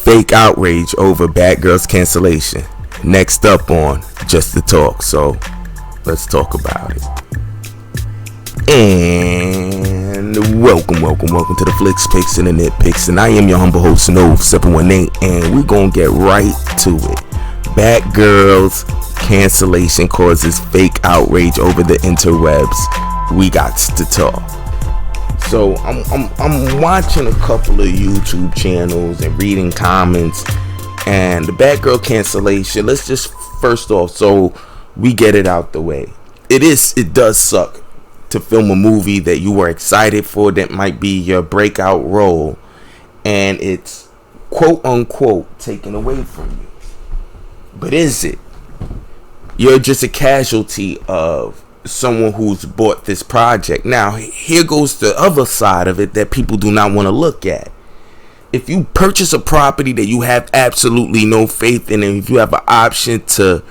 fake outrage over Batgirl's cancellation. Next up on Just the Talk, so let's talk about it. And welcome to the Flicks, Picks, and the Nitpicks. And I am your humble host, Nove718, and we're gonna get right to it. Batgirl's cancellation causes fake outrage over the interwebs. We got to talk. So I'm watching a couple of YouTube channels and reading comments, and the Batgirl cancellation. Let's just first off, so we get it out the way. It does suck to film a movie that you were excited for, that might be your breakout role, and it's quote unquote taken away from you. But is it? You're just a casualty of someone who's bought this project. Now, here goes the other side of it that people do not want to look at. If you purchase a property that you have absolutely no faith in, and if you have an option to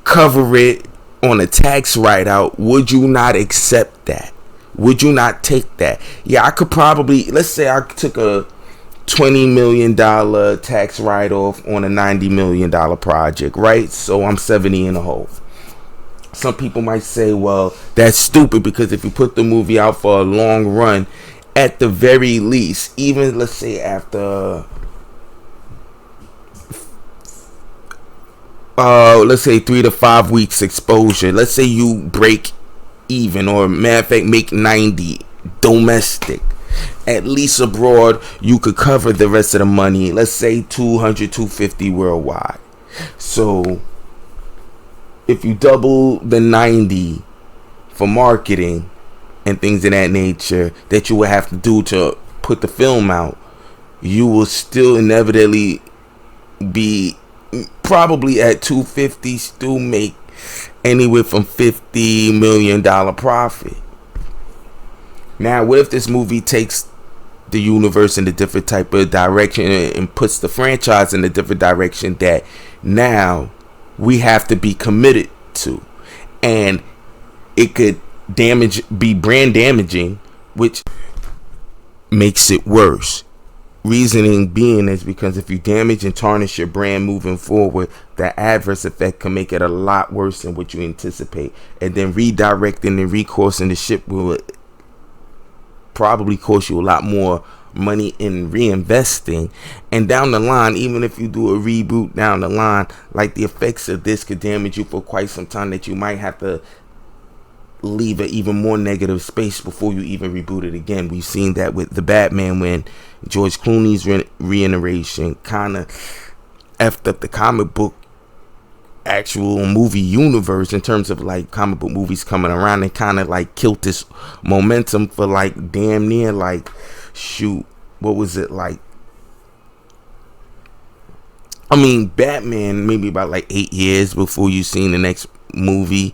cover it on a tax write-out, would you not accept that? Would you not take that? Yeah, I could probably, let's say I took a $20 million tax write-off on a $90 million project, right? So I'm 70 in the hole. Some people might say, well, that's stupid, because if you put the movie out for a long run, at the very least, even let's say after let's say 3 to 5 weeks exposure, let's say you break even, or matter of fact make 90 domestic, at least abroad you could cover the rest of the money, let's say 200 250 worldwide. So if you double the 90 for marketing and things of that nature that you would have to do to put the film out, you will still inevitably be probably at 250, still make anywhere from $50 million profit. Now, what if this movie takes the universe in a different type of direction and puts the franchise in a different direction that now we have to be committed to, and it could be brand damaging, which makes it worse. Reasoning being is because if you damage and tarnish your brand moving forward, the adverse effect can make it a lot worse than what you anticipate. And then redirecting and recoursing the ship will probably cost you a lot more money in reinvesting. And down the line, even if you do a reboot down the line, like, the effects of this could damage you for quite some time, that you might have to leave an even more negative space before you even reboot it again. We've seen that with the Batman, when George Clooney's reiteration kind of effed up the comic book actual movie universe in terms of like comic book movies coming around, and kind of like killed this momentum for like damn near like, shoot, what was it like? I mean, Batman maybe about like 8 years before you seen the next movie,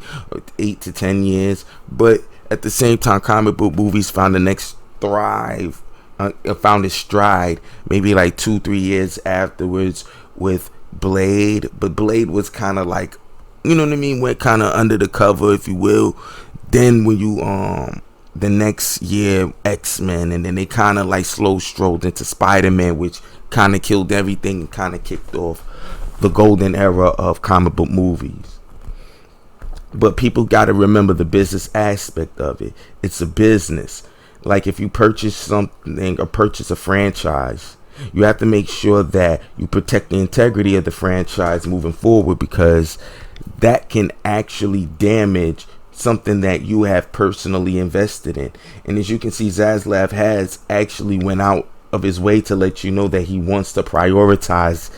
8 to 10 years. But at the same time, comic book movies found the next found its stride maybe like 2-3 years afterwards with Blade. But Blade was kind of like, you know what I mean, went kind of under the cover, if you will. Then when you the next year, X-Men, and then they kind of like slow strolled into Spider-Man, which kind of killed everything and kind of kicked off the golden era of comic book movies. But people got to remember the business aspect of it. It's a business. Like, if you purchase something or purchase a franchise, you have to make sure that you protect the integrity of the franchise moving forward, because that can actually damage something that you have personally invested in. And as you can see, Zaslav has actually went out of his way to let you know that he wants to prioritize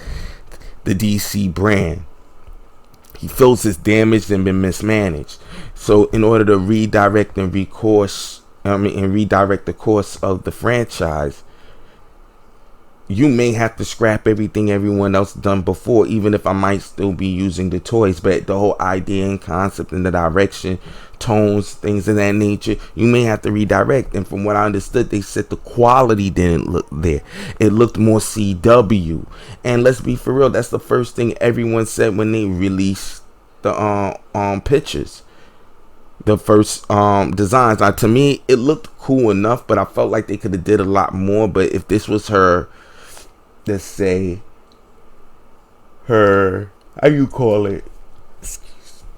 the DC brand. He feels it's damaged and been mismanaged. So in order to redirect the course of the franchise, you may have to scrap everything everyone else done before, even if I might still be using the toys. But the whole idea and concept and the direction, tones, things of that nature, you may have to redirect. And from what I understood, they said the quality didn't look there. It looked more CW. And let's be for real, that's the first thing everyone said when they released the pictures. The first designs. To me, it looked cool enough, but I felt like they could have did a lot more. But if this was her let's say, her, how you call it,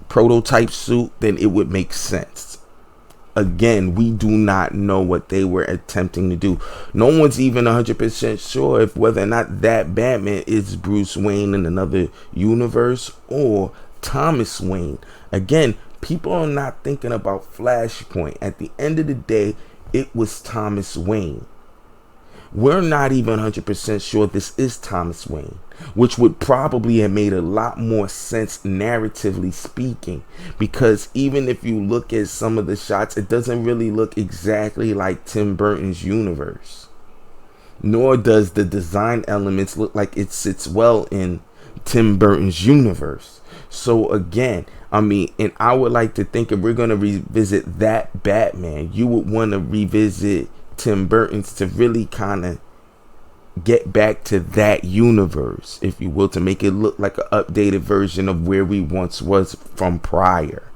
prototype suit, then it would make sense. Again, we do not know what they were attempting to do. No one's even 100% sure if whether or not that Batman is Bruce Wayne in another universe or Thomas Wayne. Again, people are not thinking about Flashpoint. At the end of the day, it was Thomas Wayne. We're not even 100% sure this is Thomas Wayne, which would probably have made a lot more sense narratively speaking, because even if you look at some of the shots, it doesn't really look exactly like Tim Burton's universe, nor does the design elements look like it sits well in Tim Burton's universe. So again, I mean, and I would like to think if we're going to revisit that Batman, you would want to revisit Tim Burton's to really kind of get back to that universe, if you will, to make it look like an updated version of where we once was from prior.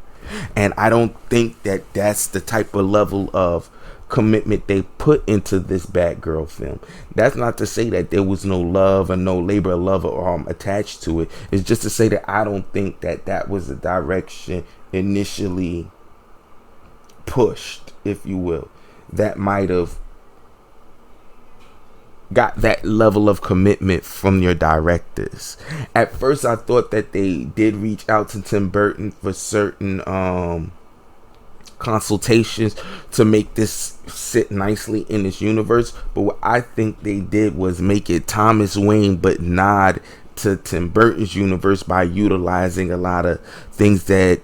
And I don't think that that's the type of level of commitment they put into this Batgirl film. That's not to say that there was no love or no labor of love attached to it. It's just to say that I don't think that that was the direction initially pushed, if you will, that might have got that level of commitment from your directors. At first I thought that they did reach out to Tim Burton for certain consultations to make this sit nicely in this universe, but what I think they did was make it Thomas Wayne but nod to Tim Burton's universe by utilizing a lot of things that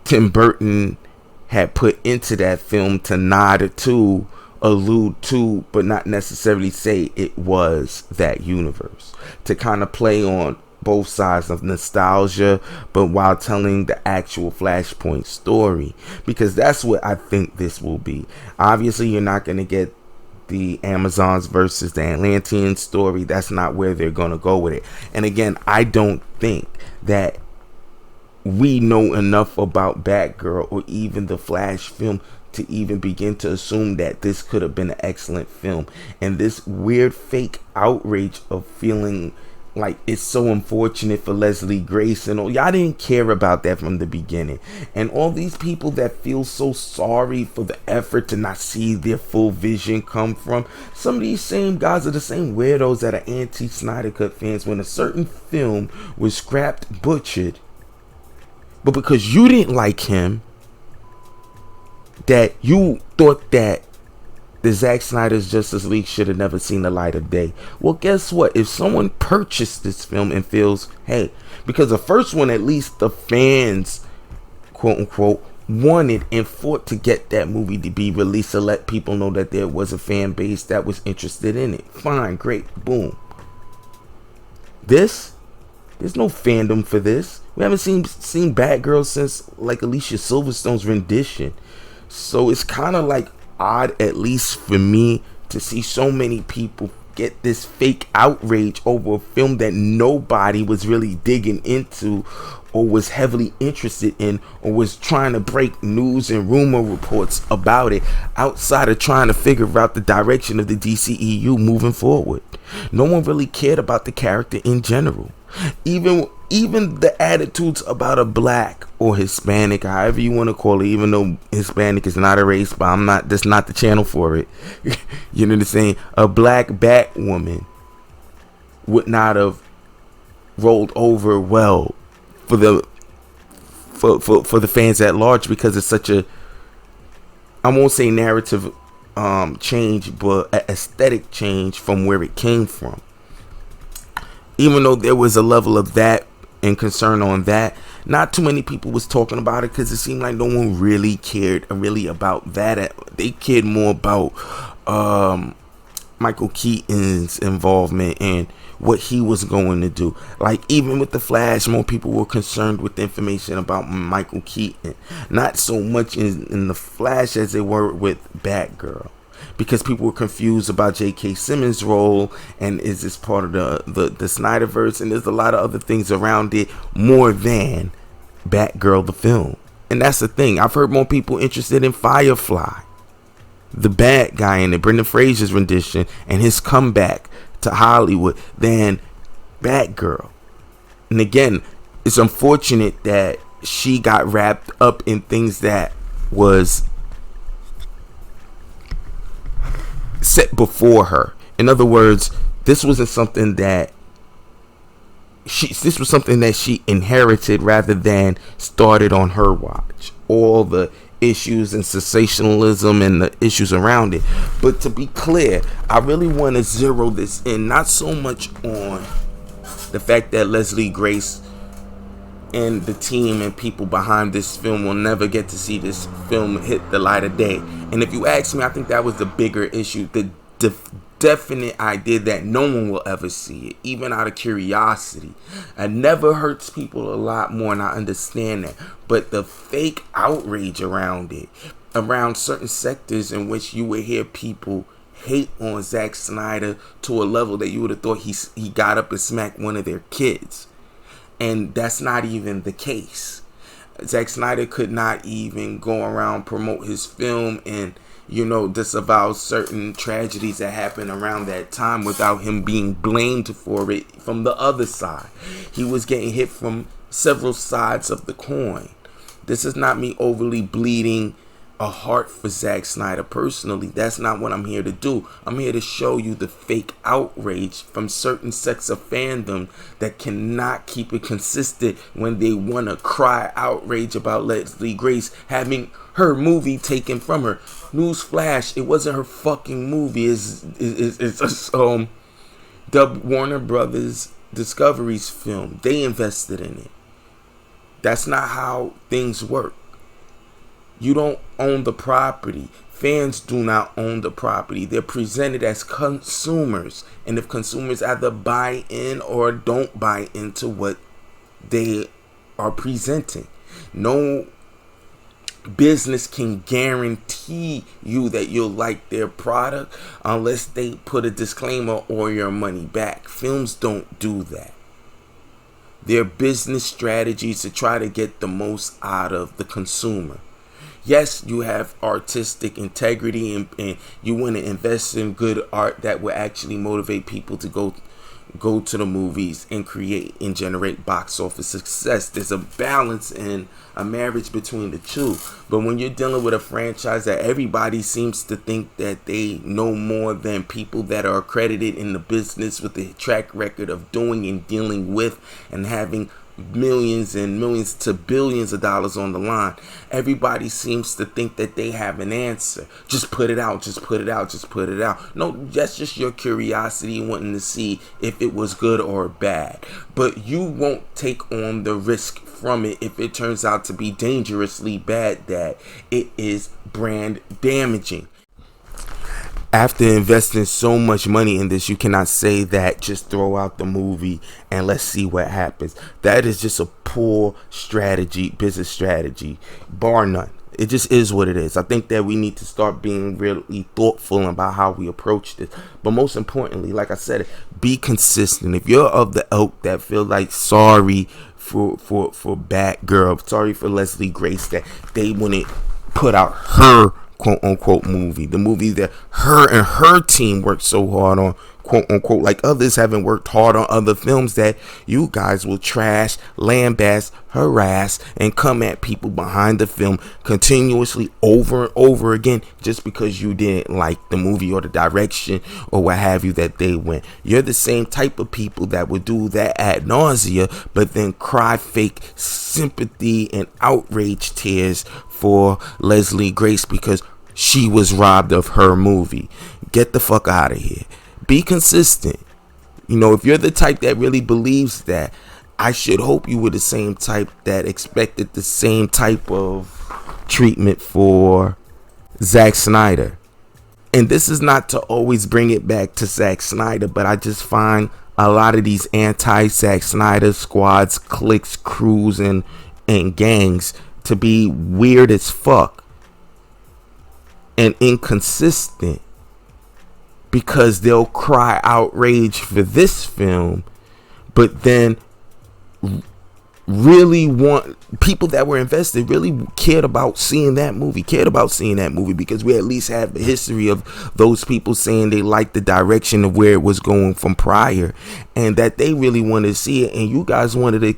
Tim Burton had put into that film to nod to, allude to, but not necessarily say it was that universe, to kind of play on both sides of nostalgia, but while telling the actual Flashpoint story, because that's what I think this will be. Obviously, you're not going to get the Amazons versus the Atlanteans story. That's not where they're going to go with it. And again, I don't think that we know enough about Batgirl or even the Flash film to even begin to assume that this could have been an excellent film. And this weird fake outrage of feeling like it's so unfortunate for Leslie Grace and all, y'all didn't care about that from the beginning. And all these people that feel so sorry for the effort to not see their full vision come from, some of these same guys are the same weirdos that are anti-Snyder Cut fans when a certain film was scrapped, butchered, but because you didn't like him, that you thought that the Zack Snyder's Justice League should have never seen the light of day. Well, guess what? If someone purchased this film and feels, hey, because the first one, at least the fans, quote unquote, wanted and fought to get that movie to be released to let people know that there was a fan base that was interested in it. Fine, great, boom. There's no fandom for this. We haven't seen Batgirl since like Alicia Silverstone's rendition. So it's kind of like odd, at least for me, to see so many people get this fake outrage over a film that nobody was really digging into or was heavily interested in or was trying to break news and rumor reports about it outside of trying to figure out the direction of the DCEU moving forward. No one really cared about the character in general. Even the attitudes about a black or Hispanic, however you want to call it, even though Hispanic is not a race, but that's not the channel for it. You know what I'm saying? A black Batwoman would not have rolled over well for the fans at large, because it's such a, I won't say narrative change, but an aesthetic change from where it came from. Even though there was a level of that and concern on that, not too many people was talking about it because it seemed like no one really cared really about that. They cared more about Michael Keaton's involvement and what he was going to do. Like, even with the Flash, more people were concerned with the information about Michael Keaton, not so much in the Flash as they were with Batgirl, because people were confused about J.K. Simmons' role and is this part of the Snyderverse, and there's a lot of other things around it more than Batgirl the film. And that's the thing. I've heard more people interested in Firefly the bad guy in it, Brendan Fraser's rendition, and his comeback to Hollywood than Batgirl. And again, it's unfortunate that she got wrapped up in things that was set before her. In other words, this wasn't something that this was something that she inherited rather than started on her watch. All the issues and sensationalism and the issues around it. But to be clear, I really want to zero this in, not so much on the fact that Leslie Grace and the team and people behind this film will never get to see this film hit the light of day. And if you ask me, I think that was the bigger issue. The definite idea that no one will ever see it, even out of curiosity. It never hurts people a lot more, and I understand that. But the fake outrage around it, around certain sectors in which you would hear people hate on Zack Snyder to a level that you would have thought he got up and smacked one of their kids. And that's not even the case. Zack Snyder could not even go around promote his film and disavow certain tragedies that happened around that time without him being blamed for it from the other side. He was getting hit from several sides of the coin. This is not me overly bleeding a heart for Zack Snyder personally. That's not what I'm here to do. I'm here to show you the fake outrage from certain sects of fandom that cannot keep it consistent when they want to cry outrage about Leslie Grace having her movie taken from her. Newsflash, it wasn't her fucking movie. It's the Warner Brothers Discovery's film. They invested in it. That's not how things work. You don't own the property. Fans do not own the property. They're presented as consumers. And if consumers either buy in or don't buy into what they are presenting, no business can guarantee you that you'll like their product unless they put a disclaimer or your money back. Films don't do that. Their business strategies to try to get the most out of the consumer. Yes, you have artistic integrity and you want to invest in good art that will actually motivate people to go to the movies and create and generate box office success. There's a balance and a marriage between the two. But when you're dealing with a franchise that everybody seems to think that they know more than people that are accredited in the business with a track record of doing and dealing with and having millions and millions to billions of dollars on the line, everybody seems to think that they have an answer. Just put it out, just put it out, just put it out. No, that's just your curiosity wanting to see if it was good or bad. But you won't take on the risk from it if it turns out to be dangerously bad, that it is brand damaging. After investing so much money in this, you cannot say that just throw out the movie and let's see what happens. That is just a poor strategy, business strategy, bar none. It just is what it is. I think that we need to start being really thoughtful about how we approach this. But most importantly, like I said, be consistent. If you're of the ilk that feel like sorry for Batgirl, sorry for Leslie Grace, that they wouldn't put out her quote unquote movie, the movie that her and her team worked so hard on, quote unquote, like others haven't worked hard on other films that you guys will trash, lambaste, harass, and come at people behind the film continuously over and over again just because you didn't like the movie or the direction or what have you that they went. You're the same type of people that would do that ad nausea, but then cry fake sympathy and outrage tears for Leslie Grace because she was robbed of her movie. Get the fuck out of here. Be consistent. If you're the type that really believes that, I should hope you were the same type that expected the same type of treatment for Zack Snyder. And this is not to always bring it back to Zack Snyder, but I just find a lot of these anti-Zack Snyder squads, cliques, crews, and gangs to be weird as fuck and inconsistent, because they'll cry outrage for this film but then really want, people that were invested really cared about seeing that movie, because we at least have a history of those people saying they liked the direction of where it was going from prior, and that they really wanted to see it, and you guys wanted to,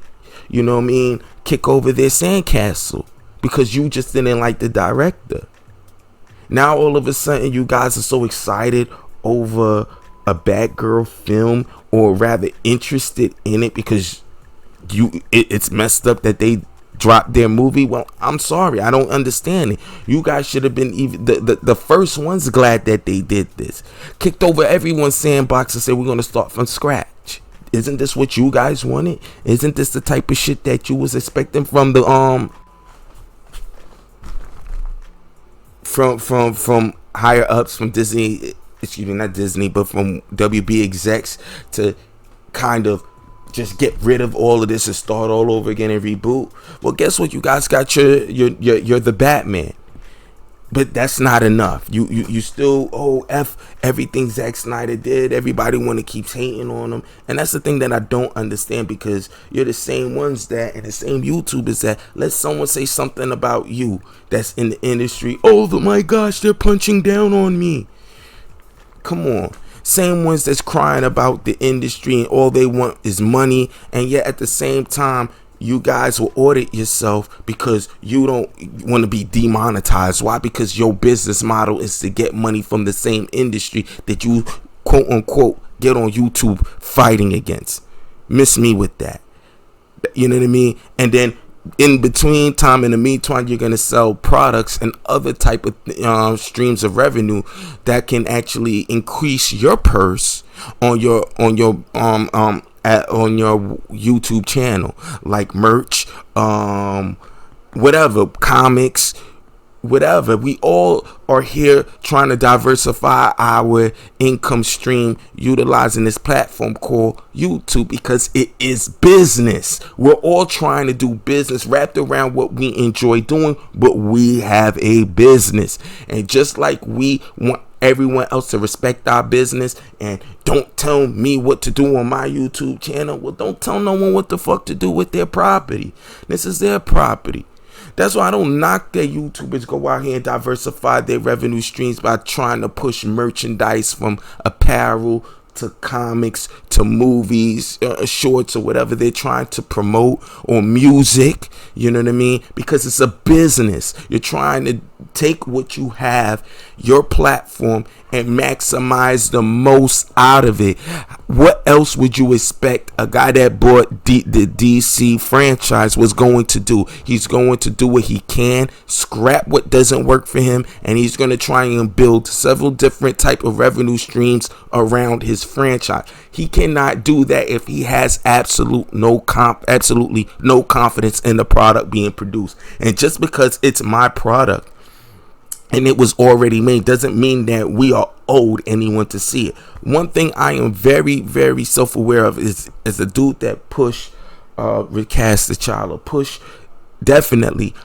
you know what I mean, kick over their sandcastle because you just didn't like the director. Now all of a sudden you guys are so excited over a Batgirl film, or rather interested in it because it's messed up that they dropped their movie. Well, I'm sorry, I don't understand it. You guys should have been even the first ones glad that they did this. Kicked over everyone's sandbox and said we're gonna start from scratch. Isn't this what you guys wanted? Isn't this the type of shit that you was expecting from the from higher ups, from Disney, excuse me, not Disney, but from WB execs, to kind of just get rid of all of this and start all over again and reboot? Well, guess what? You guys got you're the Batman, but that's not enough. You still F everything Zack Snyder did. Everybody want to keep hating on him, and that's the thing that I don't understand, because you're the same ones that, and the same YouTubers that let someone say something about you that's in the industry. Oh my gosh, they're punching down on me. Come on. Same ones that's crying about the industry and all they want is money, and yet at the same time you guys will audit yourself because you don't want to be demonetized. Why? Because your business model is to get money from the same industry that you quote unquote get on YouTube fighting against. Miss me with that. You know what I mean? And then in between time, in the meantime, you're going to sell products and other type of streams of revenue that can actually increase your purse on your YouTube channel, like merch, whatever, comics, whatever. We all are here trying to diversify our income stream utilizing this platform called YouTube, because it is business. We're all trying to do business wrapped around what we enjoy doing, but we have a business. And just like we want everyone else to respect our business and don't tell me what to do on my YouTube channel, well, don't tell no one what the fuck to do with their property. This is their property. That's why I don't knock that YouTubers go out here and diversify their revenue streams by trying to push merchandise from apparel to comics to movies, shorts, or whatever they're trying to promote, or music. You know what I mean? Because it's a business. You're trying to take what you have, your platform, and maximize the most out of it. What else would you expect a guy that bought the DC franchise was going to do? He's going to do what he can, scrap what doesn't work for him, and he's going to try and build several different type of revenue streams around his franchise. He cannot do that if he has absolutely no confidence in the product being produced. And just because it's my product and it was already made doesn't mean that we are owed anyone to see it. One thing I am very, very self-aware of is a dude that push recast the child, or push definitely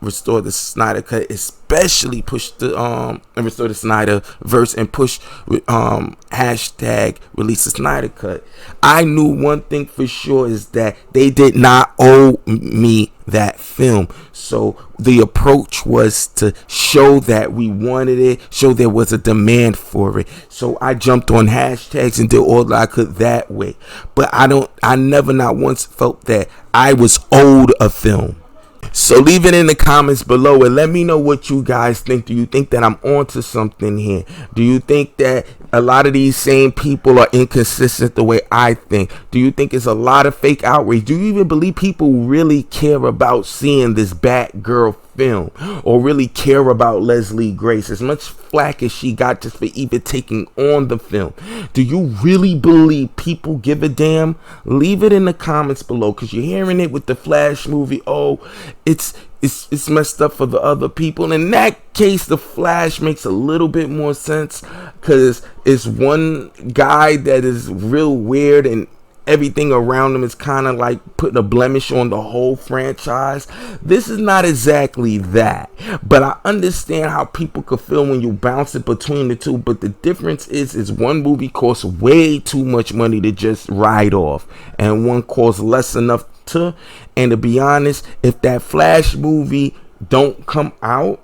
restore the Snyder cut, especially push the restore the Snyder verse, and push hashtag release the Snyder cut. I knew one thing for sure is that they did not owe me that film. So the approach was to show that we wanted it, show there was a demand for it. So I jumped on hashtags and did all that I could that way. But I never not once felt that I was owed a film. So leave it in the comments below and let me know what you guys think. Do you think that I'm onto something here? Do you think that a lot of these same people are inconsistent the way I think? Do you think it's a lot of fake outrage? Do you even believe people really care about seeing this Batgirl film, or really care about Leslie Grace as much flack as she got just for even taking on the film? Do you really believe people give a damn? Leave it in the comments below, because you're hearing it with the Flash movie. Oh, it's messed up for the other people. In that case, the Flash makes a little bit more sense, because it's one guy that is real weird and everything around him is kind of like putting a blemish on the whole franchise. This is not exactly that, but I understand how people could feel when you bounce it between the two. But the difference is one movie costs way too much money to just write off, and one costs less enough to. And to be honest, if that Flash movie don't come out,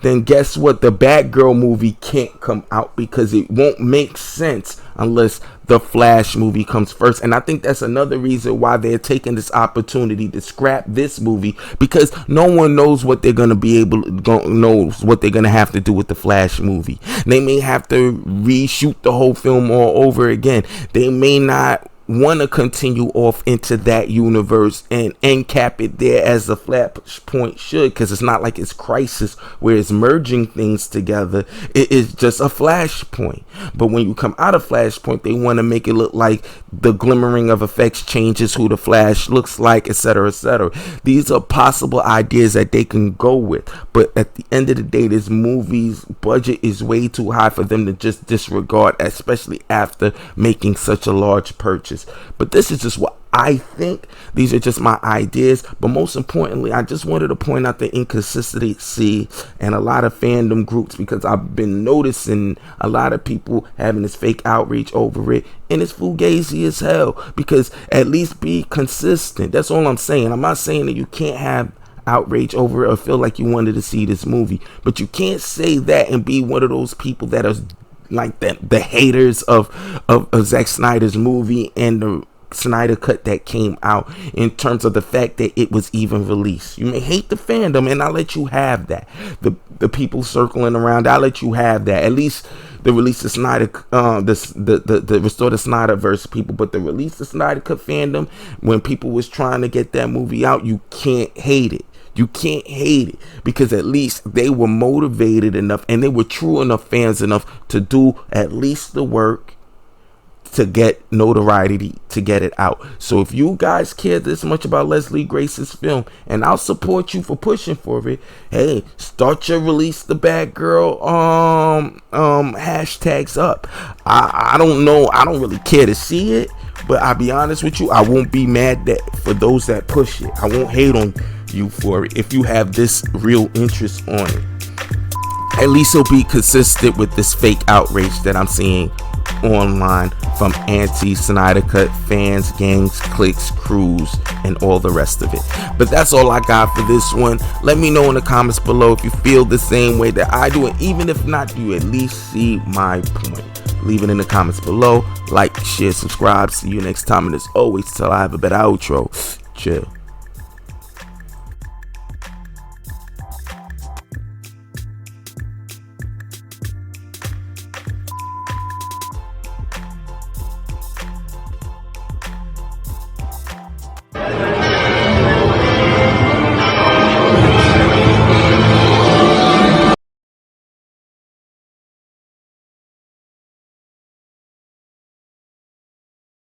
then guess what? The Batgirl movie can't come out because it won't make sense unless the Flash movie comes first. And I think that's another reason why they're taking this opportunity to scrap this movie, because no one knows what they're going to be knows what they're going to have to do with the Flash movie. They may have to reshoot the whole film all over again. They may not want to continue off into that universe and end cap it there as the Flashpoint should, because it's not like it's Crisis where it's merging things together. It is just a Flashpoint. But when you come out of Flashpoint, they want to make it look like the glimmering of effects changes who the Flash looks like, etc., etc. These are possible ideas that they can go with, but at the end of the day, this movie's budget is way too high for them to just disregard, especially after making such a large purchase. But this is just what I think. These are just my ideas. But most importantly, I just wanted to point out the inconsistency and a lot of fandom groups, because I've been noticing a lot of people having this fake outrage over it, and it's fugazi as hell. Because at least be consistent. That's all I'm saying. I'm not saying that you can't have outrage over it or feel like you wanted to see this movie, but you can't say that and be one of those people that are like that, the haters of Zack Snyder's movie and the Snyder cut that came out, in terms of the fact that it was even released. You may hate the fandom, and I'll let you have that. The people circling around, I'll let you have that. At least the release of Snyder, the restore the Snyderverse people, but the release of Snyder cut fandom, when people was trying to get that movie out, you can't hate it. You can't hate it, because at least they were motivated enough and they were true enough fans enough to do at least the work to get notoriety, to get it out. So if you guys care this much about Leslie Grace's film, and I'll support you for pushing for it, hey, start your release the Batgirl hashtags up. I don't know, I don't really care to see it, but I'll be honest with you, I won't be mad that for those that push it. I won't hate on you for it if you have this real interest on it. At least it'll be consistent with this fake outrage that I'm seeing online from anti-Snyder Cut fans, gangs, cliques, crews, and all the rest of it. But that's all I got for this one. Let me know in the comments below if you feel the same way that I do, and even if not, you at least see my point. Leave it in the comments below. Like, share, subscribe. See you next time, and as always, till I have a better outro. Chill.